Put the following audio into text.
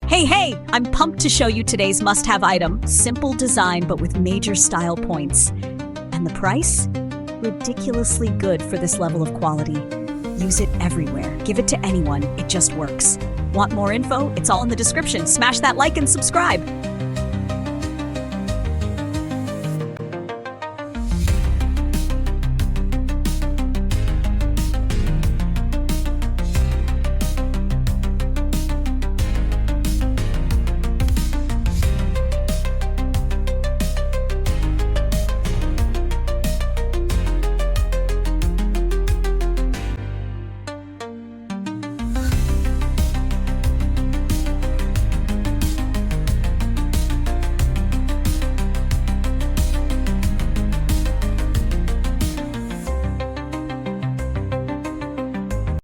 Hey, I'm pumped to show you today's must-have item. Simple design, but with major style points. And the price? Ridiculously good for this level of quality. Use it everywhere. Give it to anyone. It just works. Want more info? It's all in the description. Smash that like and subscribe.